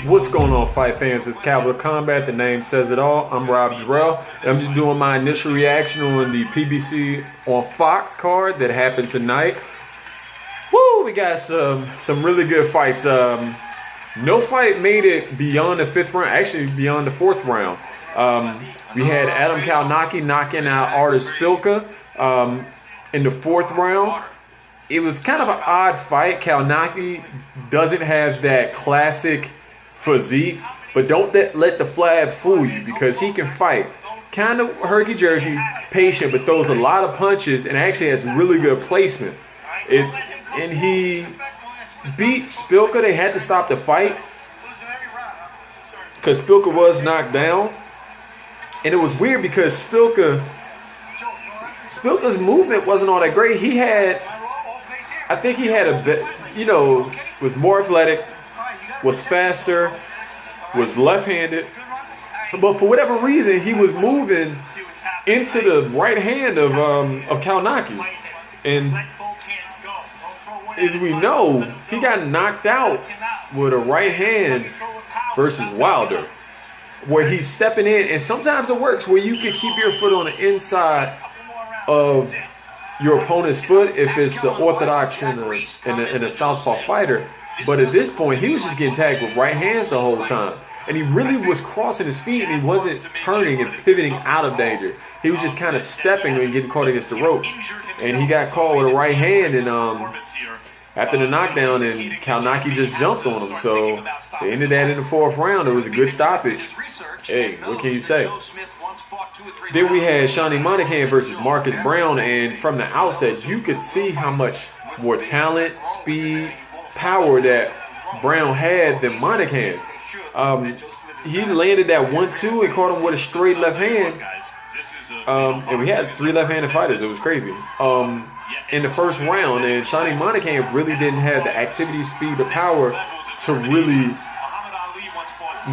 What's going on, fight fans? It's Capital Combat. The name says it all. I'm Rob Jarrell, and I'm just doing my initial reaction on the PBC on Fox card that happened tonight. Woo! We got some really good fights. No fight made it beyond the 5th round. Actually, beyond the 4th round. We had Adam Kownacki knocking out Szpilka in the 4th round. It was kind of an odd fight. Kownacki doesn't have that classic physique, but don't let the flab fool you, because he can fight kind of herky-jerky, patient, but throws a lot of punches and actually has really good placement. And he beat Szpilka. They had to stop the fight because Szpilka was knocked down. And it was weird because Szpilka's movement wasn't all that great. I think he had a bit, was more athletic, was faster, was left-handed. But for whatever reason, he was moving into the right hand of Kownacki. And as we know, he got knocked out with a right hand versus Wilder, where he's stepping in, and sometimes it works where you can keep your foot on the inside of your opponent's foot if it's an orthodox and a southpaw fighter. But at this point, he was just getting tagged with right hands the whole time. And he really was crossing his feet, and he wasn't turning and pivoting out of danger. He was just kind of stepping and getting caught against the ropes. And he got caught with a right hand, and after the knockdown, and Kownacki just jumped on him. So they ended that in the 4th round. It was a good stoppage. Hey, what can you say? Then we had Kownacki Monaghan versus Marcus Browne, and from the outset, you could see how much more talent, speed, power that Browne had than Monaghan. He landed that 1-2 and caught him with a straight left hand. And we had 3 left-handed fighters. It was crazy. In the 1st round, and Kownacki Monaghan really didn't have the activity, speed, or power to really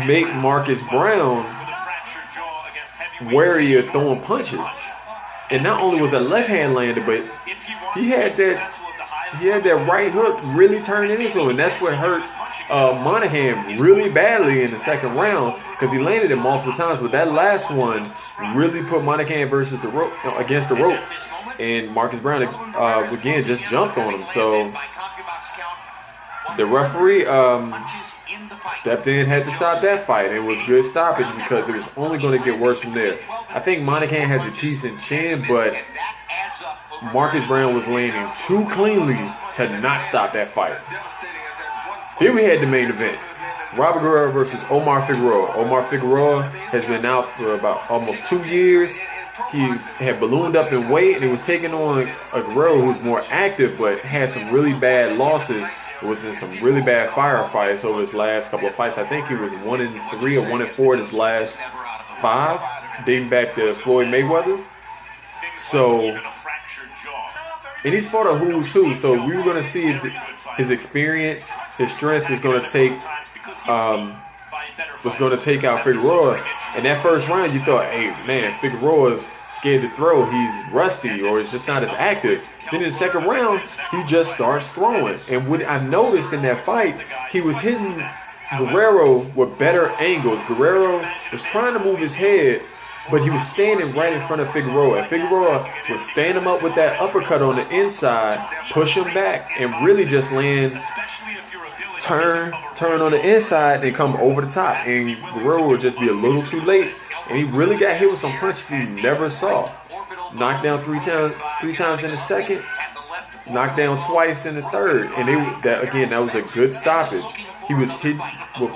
make Marcus Browne wary of throwing punches. And not only was that left hand landed, but he had that right hook really turning into him. And that's what hurt Monaghan really badly in the 2nd round, because he landed it multiple times. But that last one really put Monaghan versus the rope, against the ropes. And Marcus Browne, again, just jumped on him. So the referee stepped in, had to stop that fight. It was good stoppage because it was only going to get worse from there. I think Monaghan has a decent chin, but Marcus Browne was landing too cleanly to not stop that fight. Then we had the main event. Robert Guerrero versus Omar Figueroa. Omar Figueroa has been out for about almost 2 years. He had ballooned up in weight, and he was taking on a Guerrero who was more active but had some really bad losses. It was in some really bad firefights over his last couple of fights. I think he was 1-3 or 1-4 in his last 5, dating back to Floyd Mayweather. So, and he's fought a who's who. So we were going to see if his experience, his strength was going to take out Figueroa. In that 1st round, you thought, hey, man, Figueroa's scared to throw. He's rusty, or he's just not as active. Then in the 2nd round, he just starts throwing. And what I noticed in that fight, he was hitting Guerrero with better angles. Guerrero was trying to move his head, but he was standing right in front of Figueroa. And Figueroa would stand him up with that uppercut on the inside, push him back, and really just land, turn on the inside, and come over the top. And Guerrero would just be a little too late. And he really got hit with some punches he never saw. Knocked down three times in the 2nd, knocked down twice in the 3rd. And that was a good stoppage. He was hit with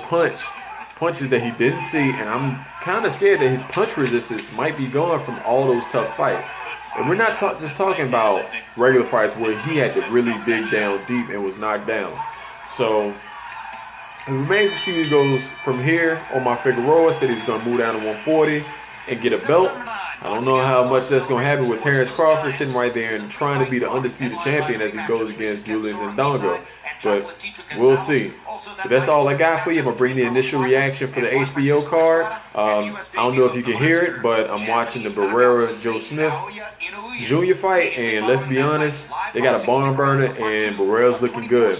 punches that he didn't see, and I'm kind of scared that his punch resistance might be gone from all those tough fights. And we're not just talking about regular fights where he had to really dig down deep and was knocked down. So it remains to see who goes from here. Omar Figueroa said he's going to move down to 140 and get a belt. I don't know how much that's going to happen with Terrence Crawford sitting right there and trying to be the undisputed champion as he goes against Julius Ndongo. but we'll see. But that's all I got for you. I'm going to bring the initial reaction for the HBO card. I don't know if you can hear it, but I'm watching the Barrera-Joe Smith Jr. fight, and let's be honest, they got a barn burner, and Barrera's looking good.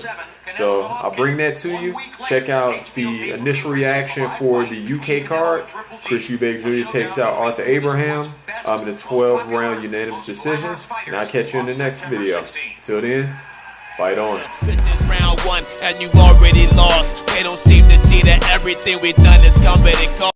So I'll bring that to you. Check out the initial reaction for the UK card. Chris Eubank Jr. takes out Arthur Abraham in a 12-round unanimous decision. And I'll catch you in the next video. Till then, fight on. This is round one, and you've already lost. They don't seem to see that everything we've done is coming and go.